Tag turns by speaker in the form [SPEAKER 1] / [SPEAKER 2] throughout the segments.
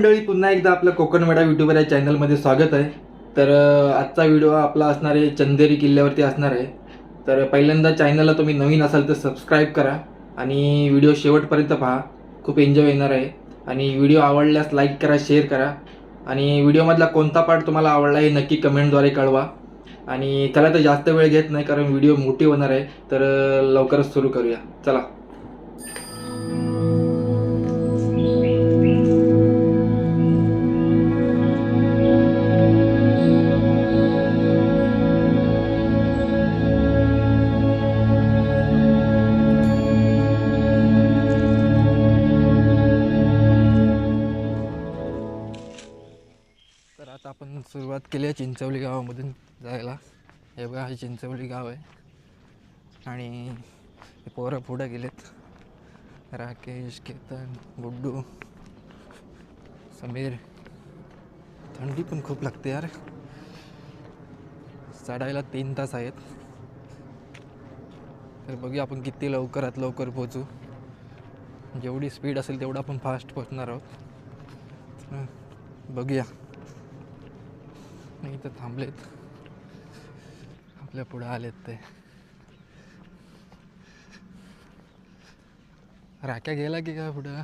[SPEAKER 1] मंडळी, पुन्हा एकदा आपलं कोकण मेळा यूट्यूबर या चॅनलमध्ये स्वागत आहे. तर आजचा व्हिडिओ आपला असणार आहे चंदेरी किल्ल्यावरती असणार आहे. तर पहिल्यांदा चॅनलला तुम्ही नवीन असाल तर सबस्क्राईब करा आणि व्हिडिओ शेवटपर्यंत पहा. खूप एन्जॉय येणार आहे. आणि व्हिडिओ आवडल्यास लाईक करा, शेअर करा आणि व्हिडिओमधला कोणता पार्ट तुम्हाला आवडला हे नक्की कमेंटद्वारे कळवा. आणि चला तर जास्त वेळ घेत नाही कारण व्हिडिओ मोठी होणार आहे. तर लवकरच सुरू करूया. चला. तर आता आपण सुरुवात केली आहे चिंचवली गावामधून जायला. हे बघा, हे चिंचवली गाव आहे आणि हे पोरं पुढं गेलेत. राकेश, केतन, गुड्डू, समीर. थंडी पण खूप लागते यार. चढायला 3 तास आहेत. तर बघूया आपण किती लवकरात लवकर पोहोचू. जेवढी स्पीड असेल तेवढं आपण फास्ट पोहोचणार आहोत. बघूया. नाही तर थांबलेत, आपल्या पुढे आलेत ते. राख्या गेला की काय पुढं?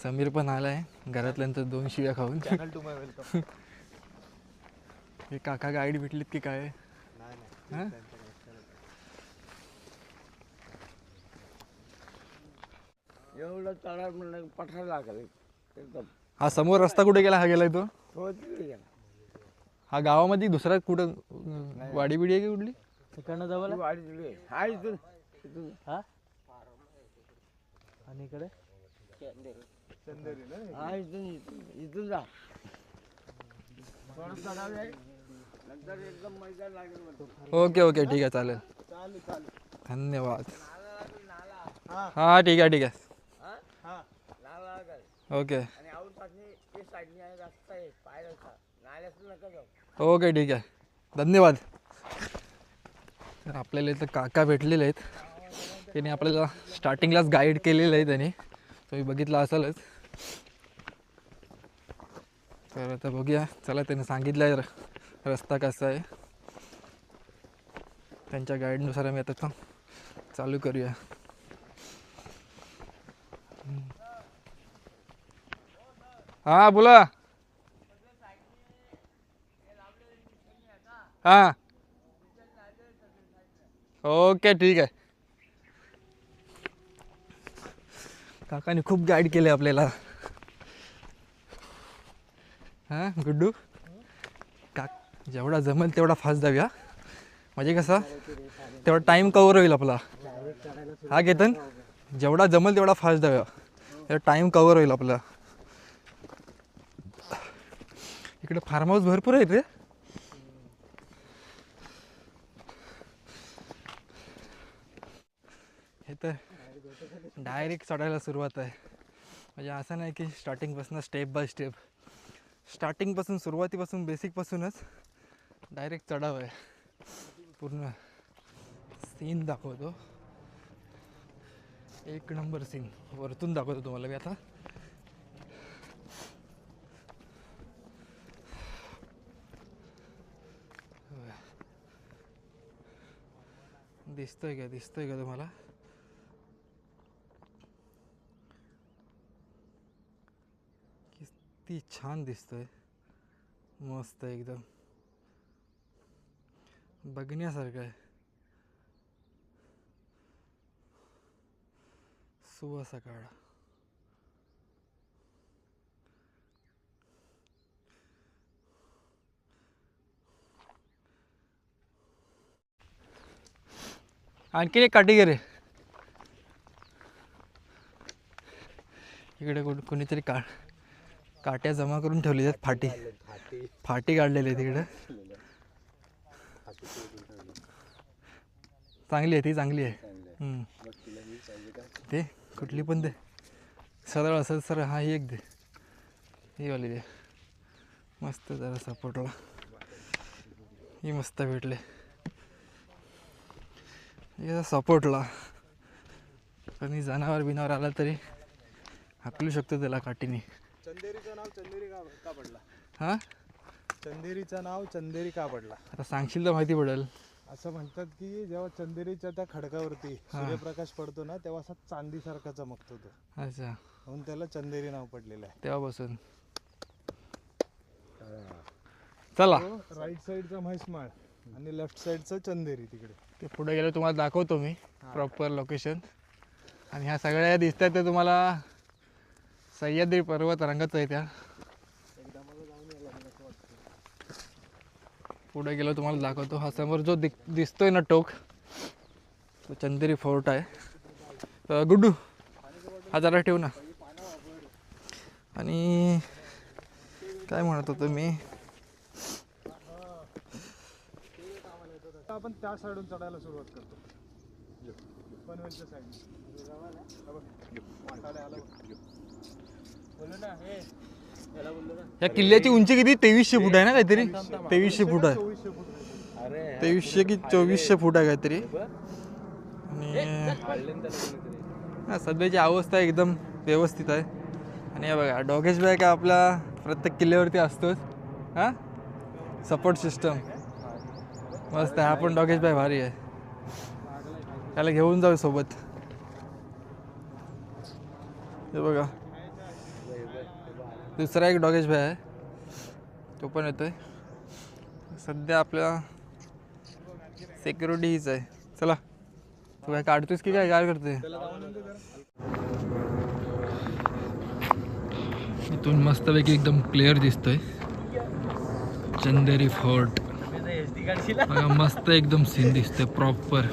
[SPEAKER 1] समीर पण आलाय घरातल्यानंतर 2 शिव्या खाऊन. हे काका गाईड भेटलीत की काय? हां,
[SPEAKER 2] एवढं चढा म्हणलं पठार लागले एकदम.
[SPEAKER 1] हा समोर रस्ता कुठे गेला? हा गेलाय तो.
[SPEAKER 2] तो तिकडे गेला.
[SPEAKER 1] हा गावामध्ये दुसरा कुठं वाडी बिडी आहे की कुठली?
[SPEAKER 3] तिकडनं जवळ
[SPEAKER 2] ती वाडी तिकडे आहे. हा इथून इथून
[SPEAKER 3] हा आणि इकडे
[SPEAKER 2] हा इथून इथून इथून जा. थोडं चढावे नंतर एकदम मैदान लागेल म्हणतो.
[SPEAKER 1] ओके ओके, ठीक आहे, चालेल.
[SPEAKER 2] चालू चालू
[SPEAKER 1] धन्यवाद.
[SPEAKER 2] नाला
[SPEAKER 1] हां, ठीक आहे ठीक आहे.
[SPEAKER 2] हा हा नाला लागेल.
[SPEAKER 1] ओके
[SPEAKER 2] आणि आऊट पासनी ते साईडनी आहे रस्ता आहे पायऱ्याचा. नाल्यातून नका जाऊ.
[SPEAKER 1] ओके, ठीक आहे, धन्यवाद. तर आपल्याला इथं काका भेटलेले आहेत. त्यांनी आपल्याला स्टार्टिंगलाच गाईड केलेलं आहे त्यांनी. तुम्ही बघितलं असालच. तर आता बघूया. चला, त्यांनी सांगितलं आहे रस्ता कसा आहे. त्यांच्या गाईडनुसार आम्ही आता चालू करूया. हां, बोला. हां, ओके, ठीक आहे. काकाने खूप गाईड केले आपल्याला. हां गुड्डू, जेवढा जमेल तेवढा फास्ट जाऊया. म्हणजे कसं तेवढा टाईम कवर होईल आपला. हा केतन, जेवढा जमेल तेवढा फास्ट जाऊया. तेवढा टाईम कवर होईल आपला. इकडे फार्म हाऊस भरपूर आहेत रे. हे तर डायरेक्ट चढायला सुरुवात आहे. म्हणजे असं नाही की स्टार्टिंगपासून स्टेप बाय स्टेप. स्टार्टिंगपासून, सुरुवातीपासून, बेसिकपासूनच डायरेक्ट चढाव आहे. पूर्ण सीन दाखवतो. एक नंबर सीन वरतून दाखवतो तुम्हाला मी आता. दिसतोय का तुम्हाला? किती छान दिसतोय. मस्त एकदम बघण्यासारखं आहे. सुवा सकाळ. आणखी एक काठी घे रे. इकडे कोणीतरी काट्या जमा करून ठेवली आहेत. फाटी काढलेली आहे तिकडे. चांगली आहे ती, चांगली आहे. ते कुठली पण दे, सरळ असं सर. हा एक दे, ही वाली दे. मस्त जरा सपोर्टला ही मस्त भेटले. सपोर्टला आणि जनावर बिनावर आला तरी हाकलू शकतो त्याला काठीने.
[SPEAKER 3] चंदेरीचं नाव चंदेरी का पडला?
[SPEAKER 1] हां
[SPEAKER 3] चंदेरीचं नाव चंदेरी का पडला?
[SPEAKER 1] आता सांगशील तर माहिती पडेल.
[SPEAKER 3] असं म्हणतात की जेव्हा चंदेरीच्या त्या खडकावरती सूर्यप्रकाश पडतो ना तेव्हा असा चांदीसारखा चमकतो तो,
[SPEAKER 1] अच्छा
[SPEAKER 3] म्हणून त्याला चंदेरी नाव पडलेलं आहे.
[SPEAKER 1] तेव्हापासून. चला
[SPEAKER 3] राईट साईडचा म्हैसमाळ आणि लेफ्ट साईडचं चंदेरी तिकडे.
[SPEAKER 1] ते पुढे गेलो तुम्हाला दाखवतो मी प्रॉपर लोकेशन. आणि ह्या सगळ्या दिसतात ते तुम्हाला सह्याद्री पर्वत रांगाच आहे. त्या पुढे गेलो तुम्हाला दाखवतो. हा समोर जो दिसतोय ना टोक तो चंदेरी फोर्ट आहे. गुड्डू हा जरा ठेव ना. आणि काय म्हणत होतो मी,
[SPEAKER 3] आपण त्या साईडून चढायला सुरुवात करतो. पनवेलच्या साईड
[SPEAKER 1] या किल्ल्याची उंची किती? 2300 फूट आहे ना काहीतरी. 2300 फूट आहे. 2300 की 2400 फूट आहे काहीतरी. आणि सध्याची अवस्था एकदम व्यवस्थित आहे. आणि हे बघा डॉगेश बॅग आपला प्रत्येक किल्ल्यावरती असतोच. हां सपोर्ट सिस्टम मस्त आहे. हा पण डॉगेश बॅग भारी आहे. त्याला घेऊन जाऊ सोबत. हे बघा दुसरा एक डॉगेश भाई आहे तो पण येतोय. सध्या आपल्या सिक्युरिटी हीच आहे. चला तू काय काढतोस की काय करतोय? इथून मस्तपैकी एकदम क्लिअर दिसतोय चंदेरी फोर्ट. बघा मस्त एकदम सीन दिसतोय प्रॉपर.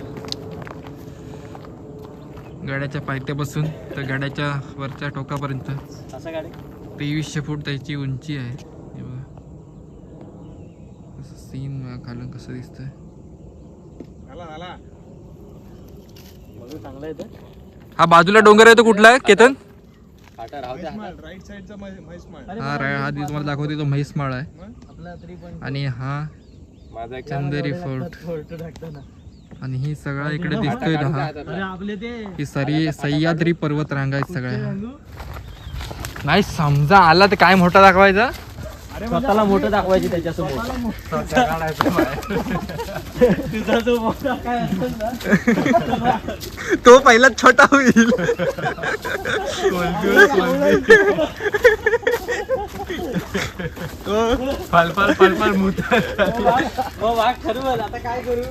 [SPEAKER 1] गाड्याच्या पायथ्यापासून तर गाड्याच्या वरच्या टोकापर्यंत 2300 फूट त्याची उंची आहे. हे बघा असं सीन खालून कसं दिसतंय. हा बाजूला डोंगर आहे तो कुठला आहे केतन?
[SPEAKER 3] राईट साईडचा म्हैसमाळ.
[SPEAKER 1] हा हा तुम्हाला दाखवते तो म्हैसमाळ आहे. आणि हा चंदेरी फोर्ट. आणि ही सगळा इकडे दिसतोय ना हा ही सह्याद्री पर्वत रांगा आहेत सगळ्या. नाही समजा आला तर काय मोठा दाखवायचा?
[SPEAKER 2] स्वतःला मोठं दाखवायची त्याच्यासमोर. तुझा जो मोठा काय असेल ना
[SPEAKER 1] तो पहिला छोटा होईल.
[SPEAKER 2] वाघ ठरवल आता काय करू.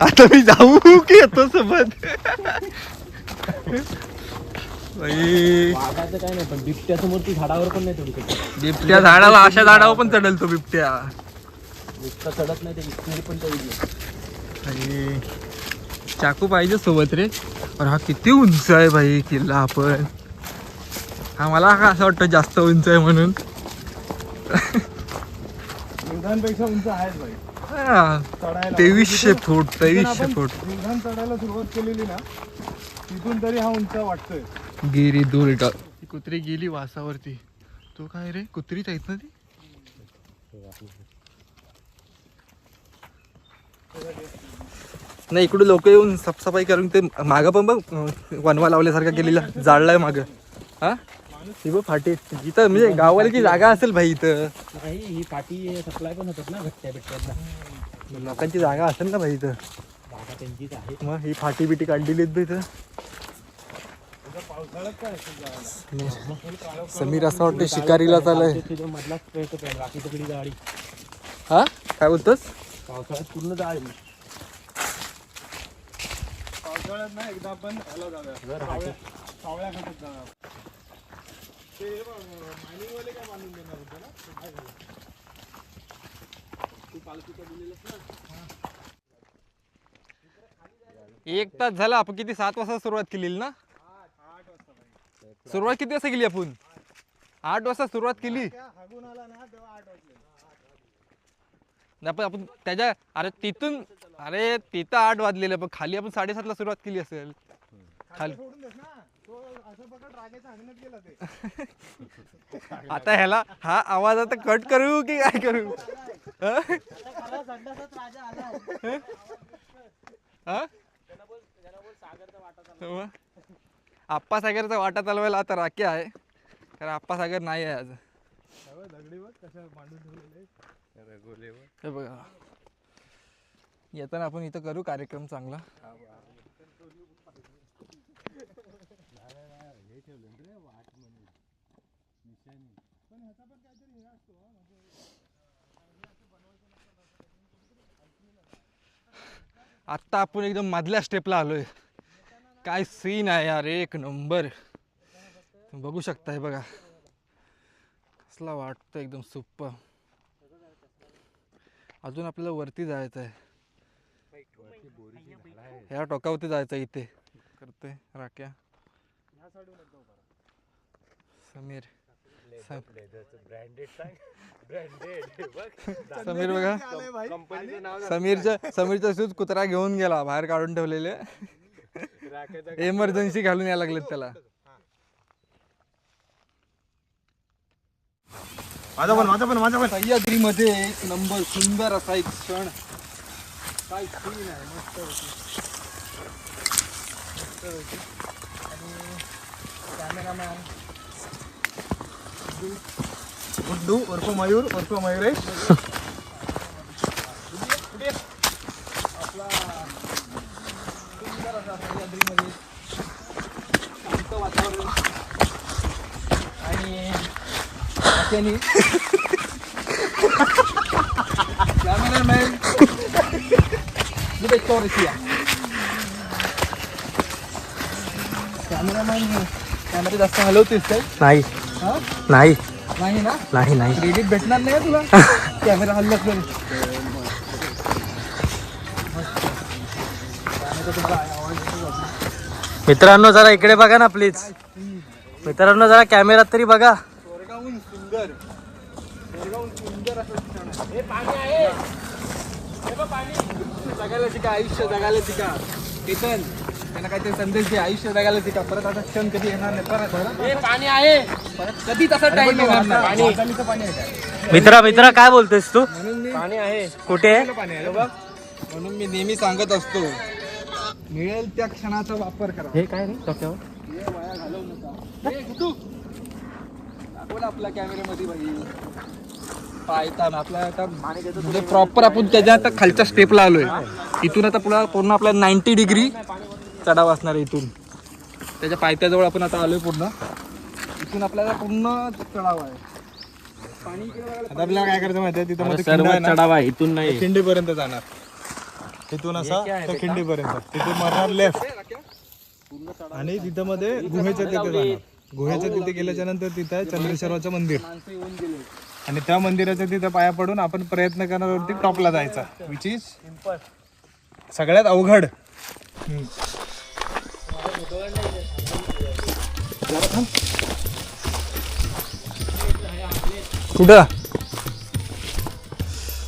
[SPEAKER 1] आता मी जाऊ की येतो सोबत?
[SPEAKER 2] वाघाचं काय नाही पण बिबट्या समोर ती झाडावर पण नाही चढू शकत.
[SPEAKER 1] बिबट्या झाडाला अशा झाडावर पण चढेल तो बिबट्या.
[SPEAKER 2] बिबट्या चढत नाही ते इकडे पण चढू.
[SPEAKER 1] आणि चाकू पाहिजे सोबत रे. पण हा किती उंच आहे भाई किल्ला. आपण हा मला का असं वाटतं जास्त उंच आहे म्हणून.
[SPEAKER 3] विंधांपेक्षा उंच आहेच भाई.
[SPEAKER 1] 2300 फूट 2300 फूट.
[SPEAKER 3] विंधान चढायला सुरुवात केलेली ना तिथून तरी हा उंच वाटतोय.
[SPEAKER 1] गिरी दूर कुत्री गेली वासावरती. तो काय रे कुत्रीच आहेत ना ती. नाही इकडे लोक येऊन साफसफाई करून ते मागं पण बघ वनवा लावल्यासारखा केलेला जाळलाय मागं. हा ही बघ फाटी जिथं म्हणजे गावाला जागा असेल भाई इथं.
[SPEAKER 2] नाही ही पाठी सप्लाय पण होतात ना घट्ट्या बिट्ट्यात.
[SPEAKER 1] लोकांची जागा असेल ना भाई इथं.
[SPEAKER 2] जागा त्यांचीच आहे.
[SPEAKER 1] मग ही फाटी बिटी काढलेली आहेत इथं. समीर असं वाटतं शिकारीला चालय.
[SPEAKER 2] मधलाच बाकी सगळी जाळी.
[SPEAKER 1] हा काय बोलतोस?
[SPEAKER 2] पावसाळ्यात पूर्ण जाळी.
[SPEAKER 3] पावसाळ्यात ना एकदा आपण ह्याला जाऊया सावळ्या घाटात जाऊया. ते मायनिंग वाले काय बांधून देणार होते ना. तू पालखीचं दिलेलंस ना.
[SPEAKER 1] 1 तास झाला. आपण किती 7 वाजता सुरुवात केलेली ना.
[SPEAKER 3] 8 वाजता भाई.
[SPEAKER 1] सुरुवात किती वाजता केली आपण? 8 वाजता सुरुवात केली.
[SPEAKER 3] हागून आला ना तेव्हा 8 वाजले.
[SPEAKER 1] आपण त्याच्या अरे तिथून तिथं 8 वाजलेलं पण खाली आपण 7:30 ला सुरुवात केली असेल. खाली
[SPEAKER 3] सोडून देस ना तो असं पकड रागायचा हागण्यात गेला ते.
[SPEAKER 1] आता ह्याला हा आवाज आता कट करू की काय करू? हा? आप्पा सागरचा वाटा चालवायला आता राखी आहे, कारण आप्पा सागर नाही आहे आज.
[SPEAKER 3] दगडी बघ कशा मांडून ठेवलेले.
[SPEAKER 1] हे बघा, येताना आपण इथं करू कार्यक्रम चांगला. आत्ता आपण एकदम मधल्या स्टेपला आलोय. काय सीन आहे यार, एक नंबर. बघू शकताय बघा, कसला वाटतं, एकदम सुपर. अजून आपल्याला वरती जायचं आहे, ह्या टोकावरती जायचं आहे. इथे करतोय राख्या समीर. समीर बघा, समीरचा शूज कुत्रा घेऊन गेला, बाहेर काढून ठेवलेले. एमर्जन्सी घालून यायला लागलेत त्याला.
[SPEAKER 3] माझा पण
[SPEAKER 1] सह्याद्री मध्ये एक नंबर सुंदर असा एक क्षण. काय सीन आहे, मस्त होती. आणि कॅमेरामॅन
[SPEAKER 3] गुड्डू उर्फ मयूर उर्फ मयुरेश.
[SPEAKER 1] आपला सुंदर असा सह्याद्रीमध्ये शांत वातावरण. आणि कॅमेरामॅन कॅमेरा जास्त हलवतेस काय?
[SPEAKER 2] नाही
[SPEAKER 1] हा?
[SPEAKER 2] नाही
[SPEAKER 1] नाही ना,
[SPEAKER 2] नाही नाही
[SPEAKER 1] क्रेडिट भेटणार नाही तुला कॅमेरा हल्ला तर.
[SPEAKER 2] मित्रांनो जरा इकडे बघा ना प्लीज. मित्रांनो जरा कॅमेरात तरी बघा.
[SPEAKER 1] स्वर्गाहून सुंदर, स्वर्गाहून सुंदर असं ठिकाण आहे. हे पाणी आहे, हे बघ पाणी. जगायला शिका, आयुष्य जगायला शिका. केतन त्यांना काहीतरी संदेश दे, आयुष्य जगायला शिका. परत आता क्षण कधी येणार नाही. परत हे पाणी आहे, परत कधी तसा टाइम येणार नाही. पाणी आहे.
[SPEAKER 2] मित्रा काय बोलतोस तू?
[SPEAKER 1] म्हणून मी
[SPEAKER 3] पाणी आहे.
[SPEAKER 2] कुठे आहे?
[SPEAKER 1] पाणी आहे बघ. म्हणून मी नेहमी सांगत असतो, मिळेल त्या क्षणाचा वापर करा.
[SPEAKER 2] हे काय रे डोक्यावर?
[SPEAKER 1] हे वाया घालवू नका. हे कुठू दाखवलं आपल्या कॅमेऱ्यामध्ये भाई. पायतान आपला आता म्हणजे प्रॉपर आपण त्याच्या आता खालच्या स्टेपला आलोय. इथून आता पुढे पूर्ण आपला 90 डिग्री चढाव असणार आहे. इथून त्याच्या पायथ्याजवळ आपण आता आलोय. पूर्ण इथून आपल्याला पूर्ण चढाव आहे. पाणी इकडे बघायला.
[SPEAKER 3] आता आपल्याला काय करायचं माहिती आहे, तिथं मध्ये खिंड आहे ना,
[SPEAKER 2] चढावा इथून नाही.
[SPEAKER 3] खिंडीपर्यंत जाणार. तिथून असा तर खिंडीपर्यंत, तिथे मारणार लेफ्ट आणि तिथं मध्ये गुहेच्या तिथे जाणार. गुहेच्या तिथे गेल्याच्या नंतर तिथं आहे चंद्रेश्वराचं मंदिर.
[SPEAKER 1] माणसं येऊन गेले.
[SPEAKER 3] आणि त्या मंदिराच्या तिथं पाया पडून आपण प्रयत्न करणार वरती टॉपला जायचा, विच इज सगळ्यात अवघड.
[SPEAKER 1] कुठं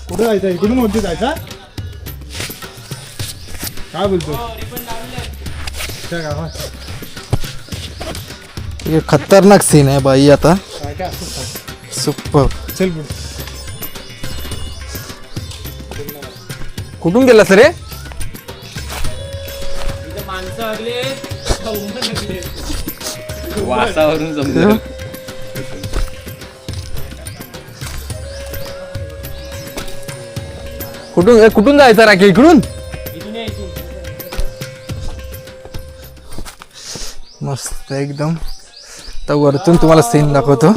[SPEAKER 3] कुठे जायचं? इकडून वरती जायचा. काय बोलतो?
[SPEAKER 1] ये खतरनाक सीन आहे बाई. आता
[SPEAKER 3] काय
[SPEAKER 1] सुपर.
[SPEAKER 3] चल पुढे.
[SPEAKER 1] कुठून गेलास रे?
[SPEAKER 2] वासावरून समजा.
[SPEAKER 1] कुठून जायचं राखे? इकडून मस्त एकदम. तर वरतून तुम्हाला सीन दाखवतो.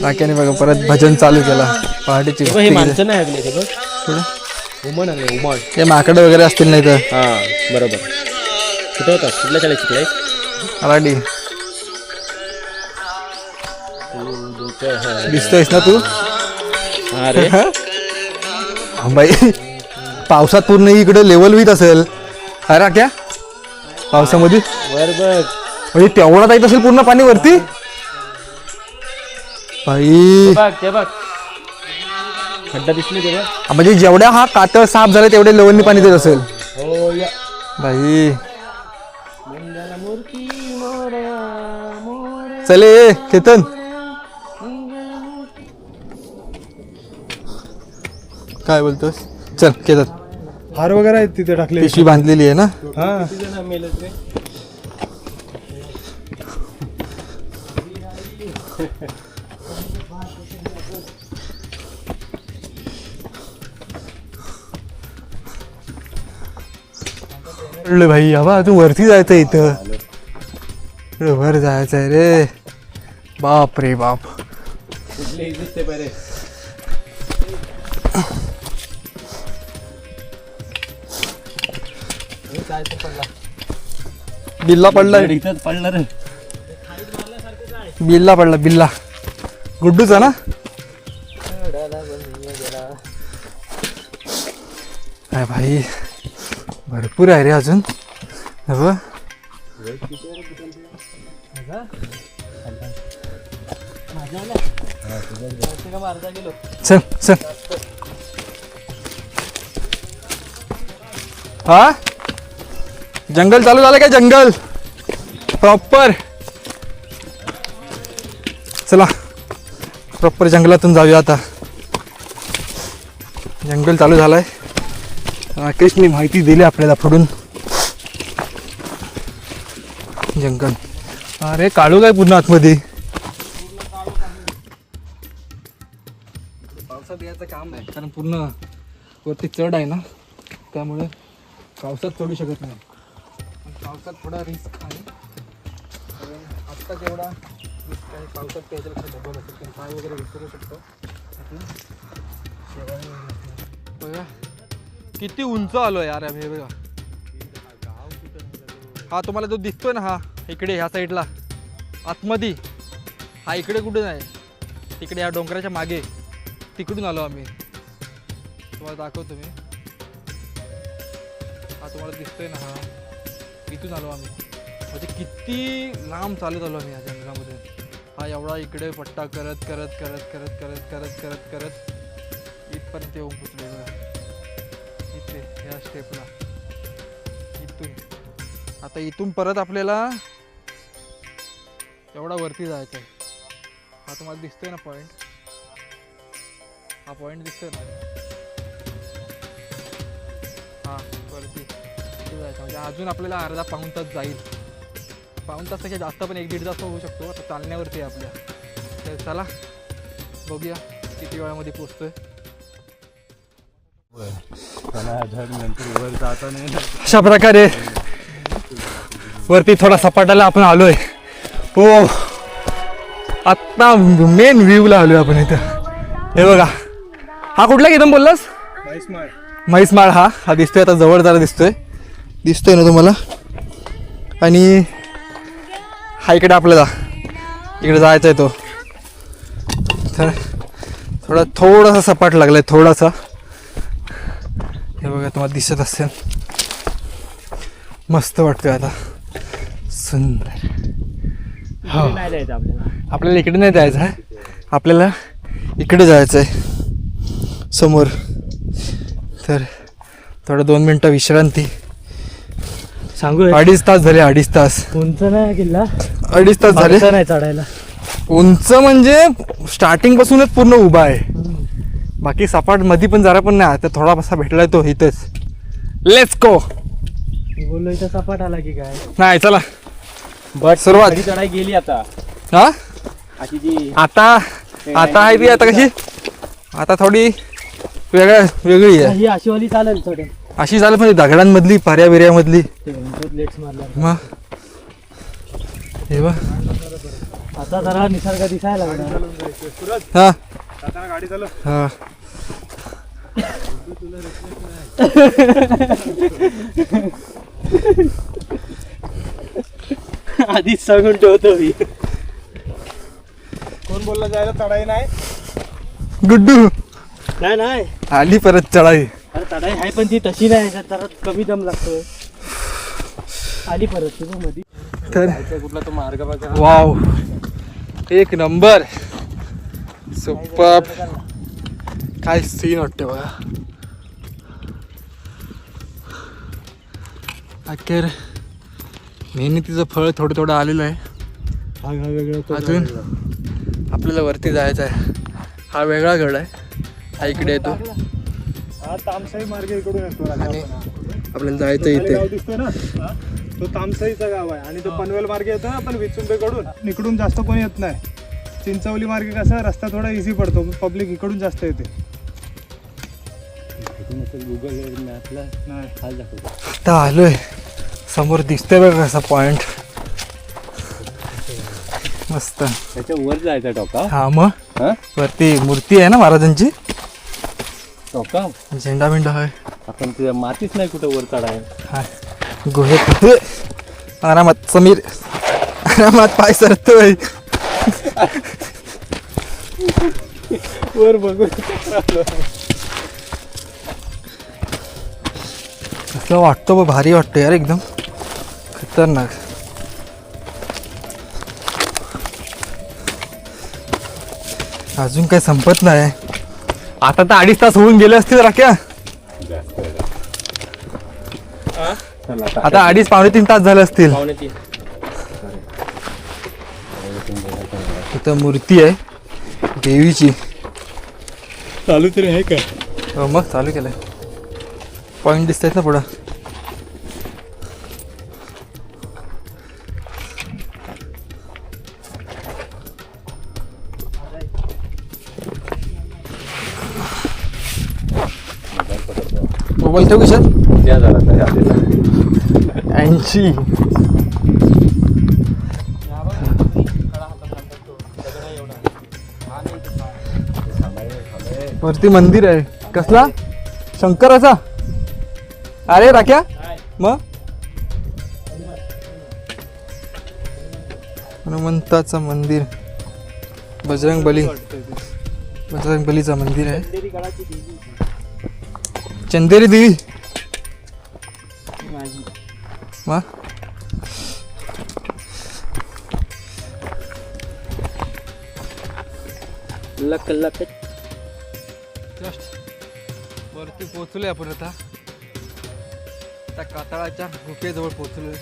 [SPEAKER 1] राख्याने बघा परत भजन चालू केला. पहाटेची
[SPEAKER 2] हे माणसं नाही आपले ते बघ.
[SPEAKER 1] थोडं
[SPEAKER 2] उमण आले उमण.
[SPEAKER 1] ते माकडं वगैरे असतील नाही तर.
[SPEAKER 2] हा बरोबर. कुठे होता? कुठल्या शाळेत शिकलायस?
[SPEAKER 1] अराडी दिसतोयस ना तू?
[SPEAKER 2] अरे
[SPEAKER 1] बाई पावसात पूर्ण इकडे लेवल होत असेल. अरे राख्या पावसामध्ये
[SPEAKER 2] वर बघ.
[SPEAKER 1] म्हणजे तेवढा जात असेल पूर्ण पाणी वरती. बाई
[SPEAKER 2] बघ ते बघ. खड्डा दिसले ते बघ.
[SPEAKER 1] म्हणजे जेवढ्या हा कातळ साफ झाला तेवढे लेवलनी पाणी देत असेल.
[SPEAKER 2] हो या.
[SPEAKER 1] बाई चले केतन. काय बोलतोस? चल केतन
[SPEAKER 3] हार वगैरे आहेत तिथे टाकले.
[SPEAKER 1] पिशवी बांधलेली आहे ना.
[SPEAKER 3] हा भाई हवा तू वरती जायचं इथं. वर जायचंय रे. बाप रे बाप. बिल्ला पडलाय. बिल्ला पडला बिल्ला. गुड्डूचा ना. काय भाई भरपूर आहे रे अजून. हो चल चल. हा जंगल चालू झालं काय. जंगल प्रॉपर. चला प्रॉपर जंगलातून जाऊया आता. जंगल चालू झालंय. राकेशने माहिती दिली आपल्याला पुढून. जंगल. अरे काढू काय पुन्हा आतमध्ये. पावसात यायचं काम आहे कारण पूर्ण वरती चढ आहे ना त्यामुळे पावसात चढू शकत नाही. पावसात थोडा रिस्क आहे. आत्ता जेवढा रिस्क आहे पावसात त्याच्यापेक्षा डबल असेल कारण पाय वगैरे विसरू शकतो. बघा किती उंच आलो यार आम्ही. बघा हा तुम्हाला जो दिसतोय ना हा इकडे ह्या साईडला आतमध्ये. हा इकडे कुठे नाही तिकडे ह्या डोंगराच्या मागे तिकडून आलो आम्ही. तुम्हाला दाखवतो मी. हा तुम्हाला दिसतोय ना हा इथून आलो आम्ही. म्हणजे किती लांब चालत आलो आम्ही या जंगलामध्ये. हा एवढा इकडे पट्टा करत करत करत करत करत करत करत करत इथपर्यंत येऊन पोचले. बघा इथे ह्या स्टेपला इथून. आता इथून परत आपल्याला एवढा वरती जायचं आहे. हा तुम्हाला दिसतोय ना पॉईंट. हा पॉईंट दिसतोय ना. हा वरती इथे जायचं म्हणजे अजून आपल्याला अर्धा पाऊण तास जाईल. पाऊण तासाच्या जास्त पण 1-1.5 तास होऊ शकतो. आता चालण्यावरती आहे आपल्या. तर चला बघूया किती वेळामध्ये पोचतोय. अशा प्रकारे वरती थोडा सपाटाला आपण आलोय. हो आत्ता मेन व्ह्यूला आलोय आपण इथं. हे बघा हा कुठला एकदम बोललास. म्हैसमाळ. हा दिसतोय आता जवळ जरा दिसतोय ना तुम्हाला. आणि हा इकडे आपल्याला इकडे जायचा आहे तो. तर थोडासा सपाट लागलाय थोडासा. हे बघा तुम्हाला दिसत असेल. मस्त वाटतोय आता. सुंदर. हो आपल्याला इकडे नाही जायचं आहे. आपल्याला इकडे जायचं आहे समोर. तर थोडं 2 मिनटं विश्रांती.
[SPEAKER 2] सांगू
[SPEAKER 3] 2.5 तास झाले. 2.5 तास.
[SPEAKER 2] उंच नाही किल्ला.
[SPEAKER 3] 2.5 तास झाले.
[SPEAKER 2] नाही चढायला.
[SPEAKER 3] उंच म्हणजे स्टार्टिंग पासूनच पूर्ण उभा आहे. बाकी सपाट मध्ये पण जरा पण नाही. आता थोडासा भेटलाय तो इथेच. Let's go.
[SPEAKER 2] बोललो इथं सपाट आला की काय.
[SPEAKER 3] नाही चला
[SPEAKER 2] बट
[SPEAKER 3] सुरुवात.
[SPEAKER 2] चढाई गेली आता.
[SPEAKER 3] हा
[SPEAKER 2] अशी जी
[SPEAKER 3] आता आहे ती आता कशी. आता थोडी वेगळी आहे.
[SPEAKER 2] ही अशीवाली चालेल थोडं.
[SPEAKER 3] अशी झालं म्हणजे दगडांमधली पाऱ्या बिऱ्यामधली.
[SPEAKER 2] लेट्स मारला.
[SPEAKER 3] मग हे बघ
[SPEAKER 2] आता जरा निसर्ग दिसायला लागला.
[SPEAKER 3] हा
[SPEAKER 2] गाडी चालव.
[SPEAKER 3] हा
[SPEAKER 2] आधीच सांगून ठेवतो मी.
[SPEAKER 3] कोण बोलला जायला चढाई नाही. गुड्डू
[SPEAKER 2] नाही
[SPEAKER 3] आली परत चढाई.
[SPEAKER 2] अरे चढाई आहे पण ती तशी नाही. जरा कमी दम लागतोय. आली परत तुझं मध्ये.
[SPEAKER 3] तर
[SPEAKER 2] कुठला तो मार्ग बघा.
[SPEAKER 3] वाव एक नंबर. सुपर. काय सीन वाटते बघा. अखेर मेहनतीचं फळ थोडं आलेलं आहे. अजून आपल्याला वरती जायचं आहे. हा वेगळा गड आहे. हा इकडे येतो. हा तामसाई मार्ग इकडून येतो
[SPEAKER 1] आणि आपल्याला जायचं इथे
[SPEAKER 3] गाव दिसतोय ना हा? तो तामसाईचा गाव आहे आणि तो पनवेल मार्ग येतो ना पण विचुंबेकडून इकडून जास्त कोणी येत नाही. चिंचवली मार्गे कसा रस्ता थोडा इझी पडतो पब्लिक इकडून जास्त येते.
[SPEAKER 2] गुगल मॅपला
[SPEAKER 3] नाही
[SPEAKER 2] हाल दाखवतो.
[SPEAKER 3] आता आलोय समोर दिसतोय बघा कसा पॉइंट मस्त.
[SPEAKER 2] त्याच्या वर जायचा टोका.
[SPEAKER 3] हा मग
[SPEAKER 2] हा
[SPEAKER 3] वरती मूर्ती आहे ना महाराजांची
[SPEAKER 2] टोका
[SPEAKER 3] झेंडा बिंडा आहे.
[SPEAKER 2] आपण तिथे मातीच नाही कुठं वर चढाय.
[SPEAKER 3] हा गुहेत आरामात समीर आरामात पाय सरतोय
[SPEAKER 2] वर बघू.
[SPEAKER 3] असं वाटतं बघ भारी वाटतं यार एकदम खतरनाक. अजून काय संपत नाही. आता तर 2.5 तास होऊन गेले असतील राख्या. आता 2.5-3 तास झाले असतील. इथं मूर्ती आहे देवीची.
[SPEAKER 2] चालू तरी आहे का?
[SPEAKER 3] हो मग चालू केलंय. पॉइंट दिसत आहेत ना पुढं. मोबाईल ठेवू कशात? 80. वरती मंदिर आहे कसला शंकराचा. अरे राख्या मग हनुमंताचं मंदिर बजरंग बलीचं मंदिर आहे. चंदेरी देवी मग
[SPEAKER 2] लक लक.
[SPEAKER 3] जस्ट वरती पोहोचलोय आपण आता. त्या कातळाच्या गुफेजवळ पोहोचलोय.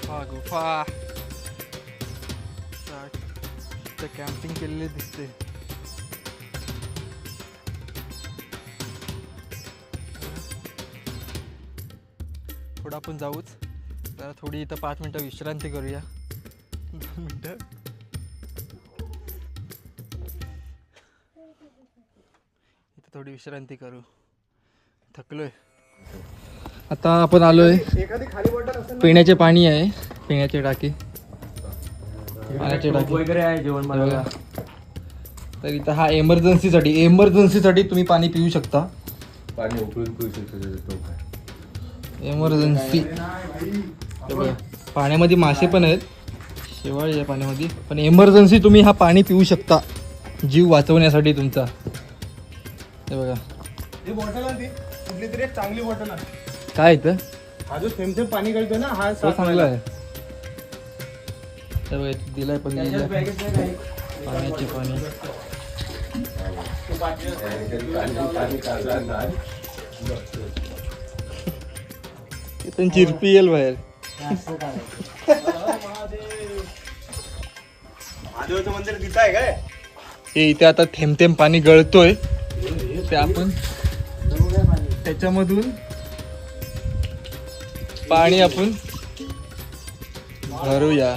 [SPEAKER 3] गुफा गुफा कॅम्पिंग केलेले दिसते. थोडं आपण जाऊच जरा थोडी इथं 5 मिनटं विश्रांती करूया. 2 मिनटं. इथं थोडी विश्रांती करू. थकलोय. आता आपण आलोय पिण्याचे पाणी आहे. पिण्याची टाकी पाण्याची टाकी
[SPEAKER 2] वगैरे आहे जेवण मला.
[SPEAKER 3] तर इथं हा एमर्जन्सीसाठी तुम्ही पाणी पिऊ शकता.
[SPEAKER 2] पाणी उकळून पिऊ शकतो.
[SPEAKER 3] एमर्जन्सी. पाण्यामध्ये मासे पण आहेत शेवाळी या पाण्यामध्ये. पण एमर्जन्सी तुम्ही हा पाणी पिऊ शकता जीव वाचवण्यासाठी तुमचा. हे बघा ही बॉटल आहे कुठली तरी एक चांगली बॉटल आहे. काय इथं हा जो थेंब थेंब पाणी गळतो ना हा
[SPEAKER 1] चांगला आहे. हे बघा इथं दिलाय पण पाण्याचे पाणी. त्यांची चिरपी येईल बाहेर.
[SPEAKER 3] महादेवाचं मंदिर तिथं आहे काय?
[SPEAKER 1] हे इथे आता थेंब थेंब पाणी गळतोय ते आपण त्याच्यामधून पाणी आपण भरूया.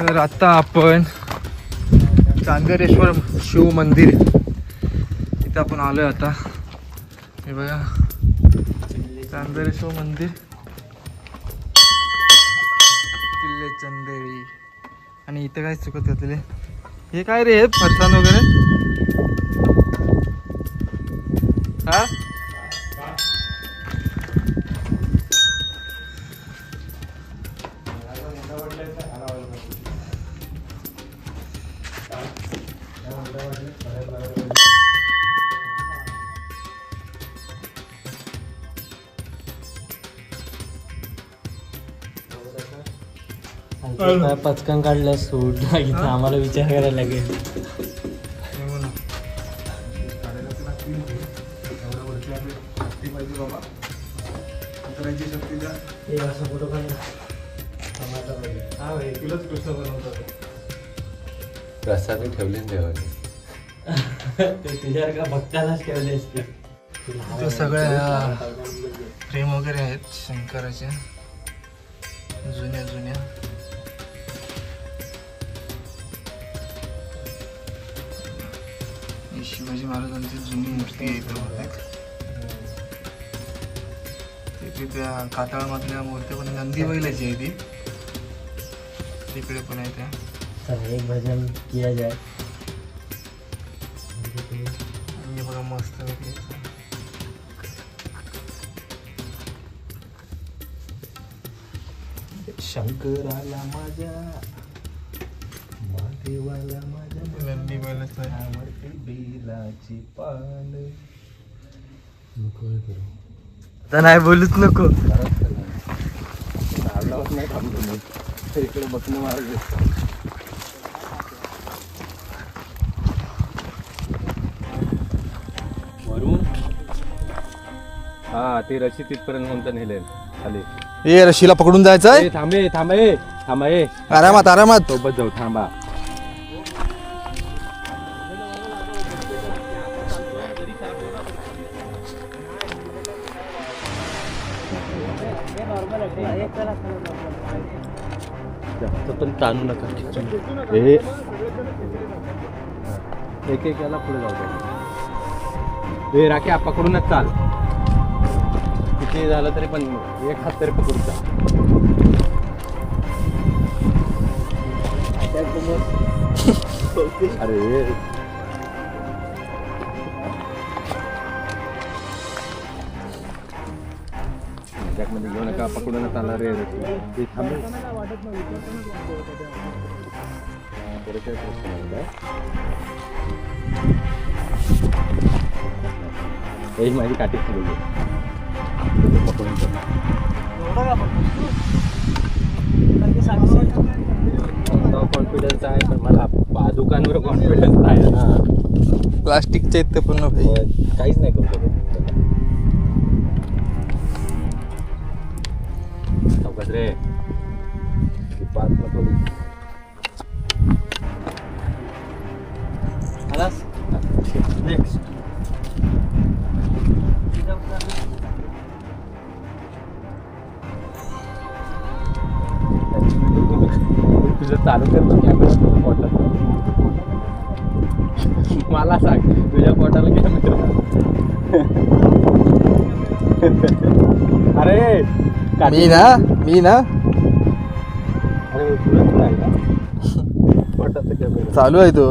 [SPEAKER 1] तर आता आपण चांदरेश्वर शिव मंदिर इथं आपण आलोय आता. हे बघा चांदरेश्वर मंदिर किल्ले चंदेरी. आणि इथं काय चुकत घातलेले हे काय रे फरसाण वगैरे. हा
[SPEAKER 2] पचकन काढलं सूट इथं आम्हाला विचार करायला लागेल. हे असं फोटो काढला
[SPEAKER 1] हा भाई तुलाच कृष्ण बनवतो.
[SPEAKER 4] प्रसाद ठेवले देवाने.
[SPEAKER 2] ते तुझ्यावर का भक्तालाच ठेवले असते.
[SPEAKER 1] तर सगळ्या फ्रेम वगैरे आहेत शंकराच्या जुन्या जुन्या. ही शिवाजी महाराजांची जुनी मूर्ती आहे इथं बहुतेक. तिथे त्या कातळामधल्या मूर्ती पण नंदी बैलाची आहे ती. तिकडे पण आहे त्या.
[SPEAKER 2] चला एक भजन किया जाए.
[SPEAKER 1] आणि बघा मस्त वगैरे.
[SPEAKER 4] शंकराला माझ्या महादेवाला माझ्या
[SPEAKER 1] नंदी बैलाचं आहे.
[SPEAKER 4] आवडती बेलाची पान. नको हे करू.
[SPEAKER 2] आता नाही बोलूच नको.
[SPEAKER 4] नावलावत नाही थांबलो मी. इकडे बघणं मार्ग. वरून हा ते रशी तिथपर्यंत कोणतं नेले खाली.
[SPEAKER 3] ए रशीला पकडून जायचं आहे.
[SPEAKER 4] थांबे थांबे थांबा.
[SPEAKER 3] आरामात आरामात.
[SPEAKER 4] सोबत जाऊ थांबा. जास्त पण ताणू नका. हे एक एक याला पुढे जाऊ द्या. हे राखे पकडूनच चाल. किती झालं तरी पण एक हात तरी पकडून चाल. अरे मध्ये घेऊ नका. पकडूनच आला रे. ते थांबे. ही माझी काठी पकडून कॉन्फिडन्स आहे पण मला दुकानवर कॉन्फिडन्स आहे ना.
[SPEAKER 3] प्लास्टिकच्या इथं पण भाई.
[SPEAKER 4] काहीच नाही करू शकत. चौकात रे पाच नको.
[SPEAKER 2] नेक्स्ट
[SPEAKER 4] तुझं चालू करतो कॅमेरा पोटात. मला सांग तुझ्या पोटाला कॅमेरा. अरे
[SPEAKER 3] मी ना
[SPEAKER 4] अरे तुलाच नाही का पोटाचा कॅमेरा
[SPEAKER 3] चालू आहे तो.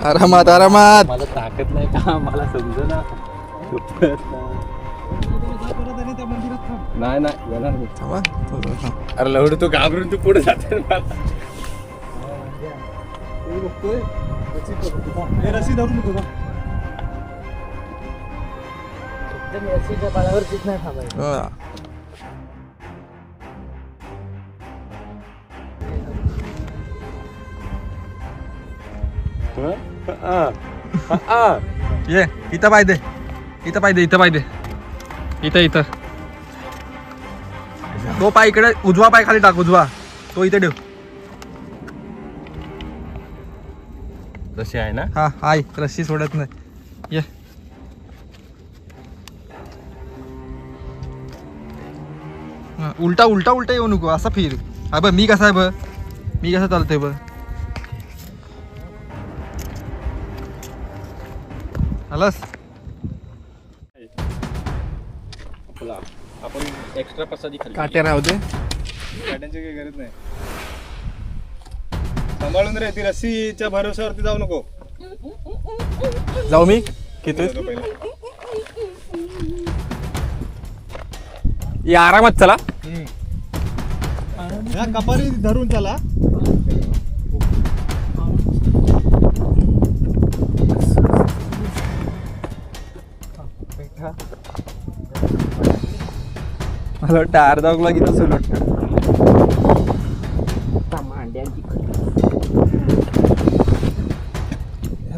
[SPEAKER 3] आरामात आरामात.
[SPEAKER 4] मला ताकद नाही का मला समज ना. नाही नाही येणार मी.
[SPEAKER 3] थांबा.
[SPEAKER 4] अरे लवड तू घाबरून तू पुढे जाते मला.
[SPEAKER 2] रस्सी धरून नको. रस्सीच्या पालावरतीच नाही थांबायचं.
[SPEAKER 3] हो. ये इथं पाहिजे. इथं पाहिजे. इथं तो पाय इकडे उजवा पाय खाली टाक. उजवा तो इथे ठेव.
[SPEAKER 4] तशी आहे ना.
[SPEAKER 3] हा हाय रस्सी सोडत नाही. ये उलटा येऊ नको. असा फिर. हा बघ मी कसा आहे बघ. मी कसं चालतोय बघ. आलास.
[SPEAKER 4] आपण एक्स्ट्रा प्रसादी खाली.
[SPEAKER 3] काट्या राहू दे.
[SPEAKER 5] काट्यांची काही गरज नाही. सांभाळून रे. ती रस्सीच्या भरोश्यावरती जाऊ नको.
[SPEAKER 3] जाऊ मी किती या आरामात चला.
[SPEAKER 5] कपारी धरून चला.
[SPEAKER 3] मला वाटतं अर्धा ब्लॉग इथं सुरू वाटतं.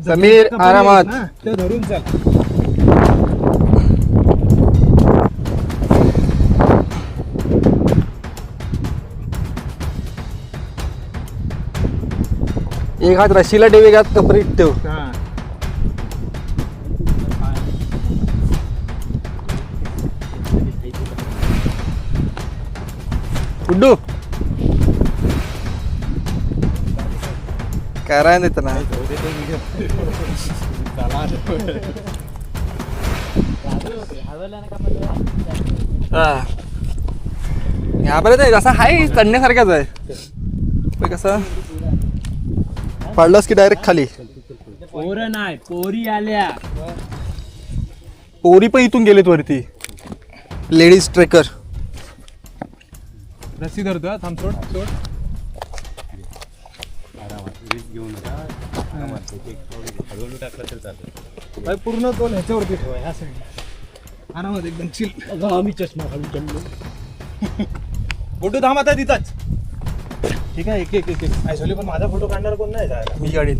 [SPEAKER 3] समीर आरामात.
[SPEAKER 5] ते धरून चाल.
[SPEAKER 3] एक हात रशीला ठेव, एक हात कपरीत ठेव.
[SPEAKER 5] हा.
[SPEAKER 3] गुड्डू कराय नाही ना. घाबरत नाही, जसा हाय चढण्यासारखाच आहे. पण कसं पडलंस की डायरेक्ट खाली.
[SPEAKER 2] पोरं नाही, पोरी आल्या.
[SPEAKER 3] पोरी पण इथून गेलेत वरती. Ladies trekker.
[SPEAKER 5] रस्सी धरतो हा. थांब, सोड सोड. भाई पूर्ण तोल ह्याच्यावरती ठेवा, ह्या साईड. आरामात एकदम चिल.
[SPEAKER 2] अगं आम्ही चष्मा घालून चढलो.
[SPEAKER 5] फोटो थांब आता तिथंच. ठीक आहे, एक एक एक एक आयसोली. पण माझा फोटो काढणार कोण नाही जायला.
[SPEAKER 3] मी गाडीत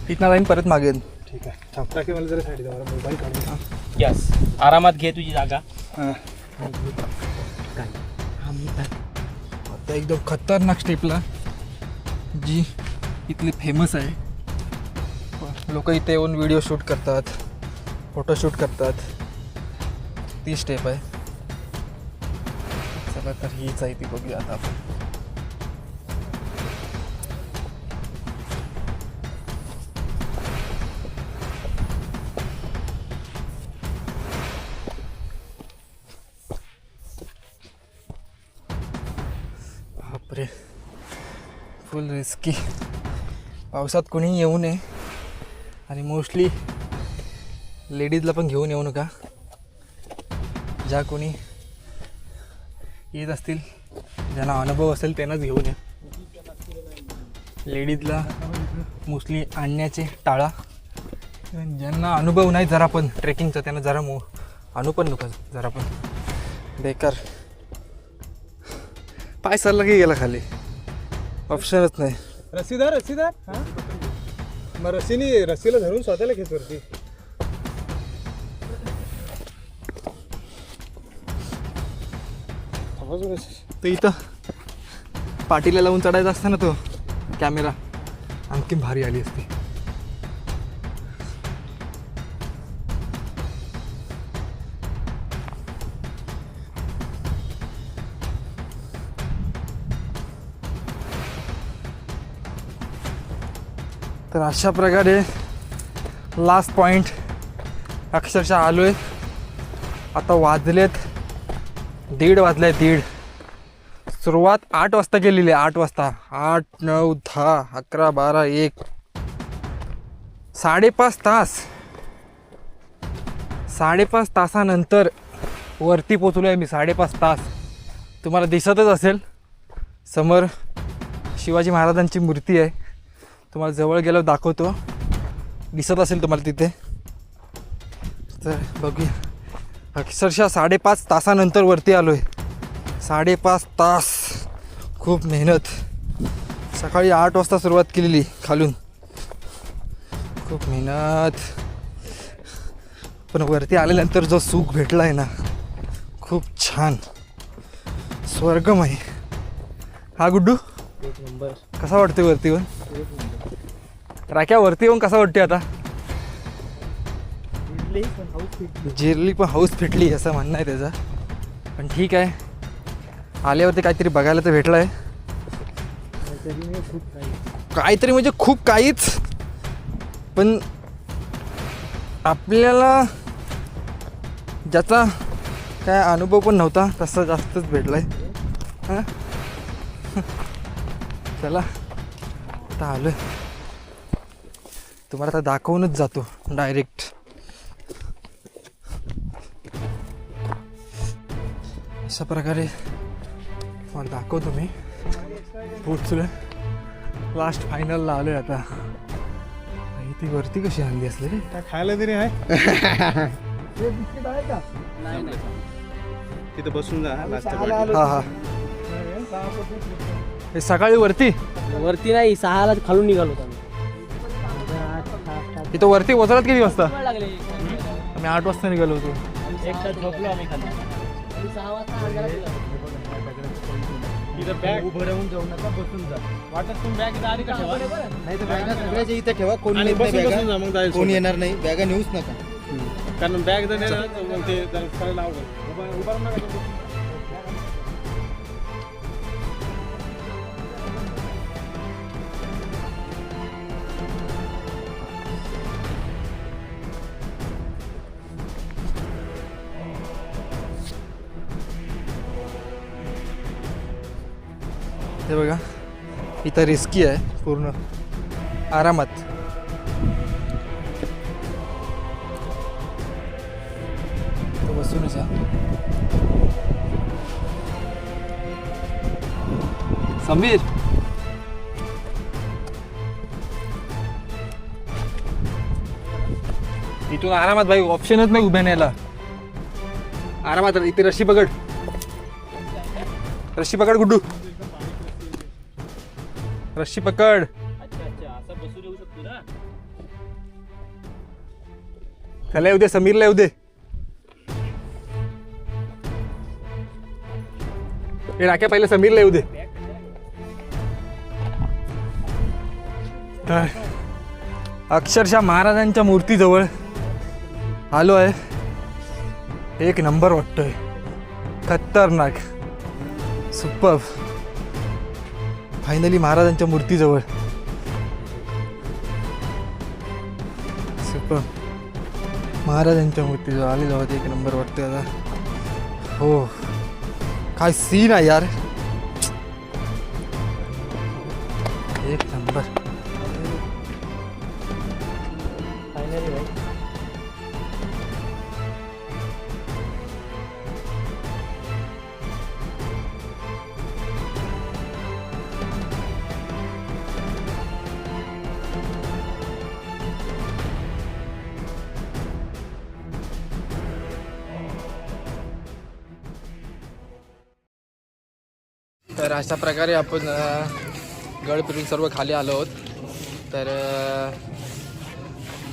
[SPEAKER 3] तिथनं लाईन परत मागेन.
[SPEAKER 5] ठीक आहे, थांब. टाके मला जरा साईड द्या, मला मोबाईल काढून.
[SPEAKER 2] यस, आरामात घे तुझी जागा.
[SPEAKER 3] आता एकदम खतरनाक स्टेपला जी इथली फेमस आहे. लोक इथे येऊन व्हिडिओ शूट करतात, फोटोशूट करतात. ती स्टेप आहे. चला तर हीच आहे ती, बघूया आता आपण. बापरे, फुल रिस्की. पावसात कोणी येऊ नये आणि मोस्टली लेडीजला पण घेऊन येऊ नका. ज्या कोणी येत असतील, ज्यांना अनुभव असेल त्यांनाच घेऊन या. लेडीजला मोस्टली आणण्याचे टाळा. ज्यांना अनुभव नाही जरा पण ट्रेकिंगचा, त्यांना जरा आणू पण नका जरा पण. बेकार. पाय सरला की गेला खाली, ऑप्शनच नाही.
[SPEAKER 5] रस्सीदार रस्सीदार. हा, मग रस्सीला धरून स्वतःला खेच वरती.
[SPEAKER 3] तर इथं पाटीला लावून चढायचा असताना तो कॅमेरा आणखी भारी आली असती. तर अशा प्रकारे लास्ट पॉईंट अक्षरशः आलो आहे. आता वाजलेत 1:30 वाजले. 1:30. सुरुवात 8 वाजता केलेली आहे. 8 वाजता. 8, 9, 10, 11, 12, 1. 5.5 तास. 5.5 तासानंतर वरती पोचलो आहे मी. 5.5 तास. तुम्हाला दिसतच असेल समोर शिवाजी महाराजांची मूर्ती आहे. तुम्हाला जवळ गेल्यावर दाखवतो, दिसत असेल तुम्हाला तिथे. तर बघूया. अक्षरशः 5.5 तासानंतर वरती आलो आहे. 5.5 तास. खूप मेहनत. सकाळी 8 वाजता सुरुवात केलेली खालून. खूप मेहनत. पण वरती आल्यानंतर जो सुख भेटला आहे ना, खूप छान. स्वर्गमय. हा गुड्डू, कसा वाटतोय वरती येऊन? राख्या, वरती येऊन कसा वाटते आता? जिरली पण हाऊस फिटली असं म्हणणं आहे त्याचं. पण ठीक आहे, आल्यावरती काहीतरी बघायला तर भेटलं आहे. काहीतरी म्हणजे खूप काहीच. पण आपल्याला ज्याचा काय अनुभव पण नव्हता तसा जास्तच भेटला आहे. हां, चला आता आलो आहे. तुम्हाला आता दाखवूनच जातो डायरेक्ट. अशा प्रकारे मला दाखवतो मी. पोचलो लास्ट फायनलला आलो आहे आता. ती वरती कशी आणली असली रे?
[SPEAKER 5] काय खायला तरी आहे? तिथे बसून जा लास्ट
[SPEAKER 3] हा हा हे सकाळी वरती
[SPEAKER 2] वरती नाही 6ला खालून निघालो होतो
[SPEAKER 3] इथं वरती पोहोचलात किती वाजता
[SPEAKER 2] लागले
[SPEAKER 3] आम्ही 8 वाजता निघालो होतो
[SPEAKER 2] एक तास झोपलो आम्ही खाली 6 वाजता अंधारात निघालो.
[SPEAKER 5] तिथं बॅग उभं राहून जाऊ नका, बसून जा.
[SPEAKER 2] वाटत तुम्ही बॅग आली का ठेवा
[SPEAKER 6] नाही तर बॅगा सगळ्याच्या इथे ठेवा. कोण
[SPEAKER 5] आणि
[SPEAKER 6] नेत नाही
[SPEAKER 5] बसून
[SPEAKER 6] बॅगा.
[SPEAKER 5] बसून जा मग जायचं.
[SPEAKER 6] कोण येणार नाही. बॅगा नेऊच नका.
[SPEAKER 5] कारण बॅग जर नेलं तर मग ते जरा करायला अवघड. उभा राहून नका.
[SPEAKER 3] हे बघा इथं रिस्की आहे पूर्ण आरामात तो बसूनच आहे. समीर इथून आरामात भाई ऑप्शनच नाही उभ्या न्यायला. आरामात इथे रशी पकड गुड्डू रस्सी पकड.
[SPEAKER 2] असं बसून येऊ शकतो ना.
[SPEAKER 3] त्याला येऊ दे समीरला येऊ दे. हे राख्या पहिले समीरला येऊ दे. तर अक्षरशः महाराजांच्या मूर्तीजवळ आलो आहे. एक नंबर वाटतोय. खतरनाक सुपर. फायनली महाराजांच्या मूर्तीजवळ सुपर. महाराजांच्या मूर्तीजवळ आलेलो आहोत. एक नंबर वाटतोय आता. हो काय सीन आहे यार. एक नंबर.
[SPEAKER 2] फायनली भाई
[SPEAKER 1] तर अशा प्रकारे आपण गड फिरून सर्व खाली आलो आहोत. तर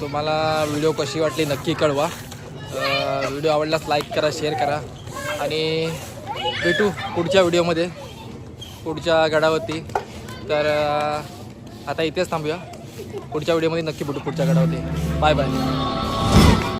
[SPEAKER 1] तुम्हाला व्हिडिओ कशी वाटली नक्की कळवा. व्हिडिओ आवडल्यास लाईक करा, शेअर करा आणि भेटू पुढच्या व्हिडिओमध्ये पुढच्या गडावरती. तर आता इथेच थांबूया. पुढच्या व्हिडिओमध्ये नक्की भेटू पुढच्या गडावरती. Bye bye.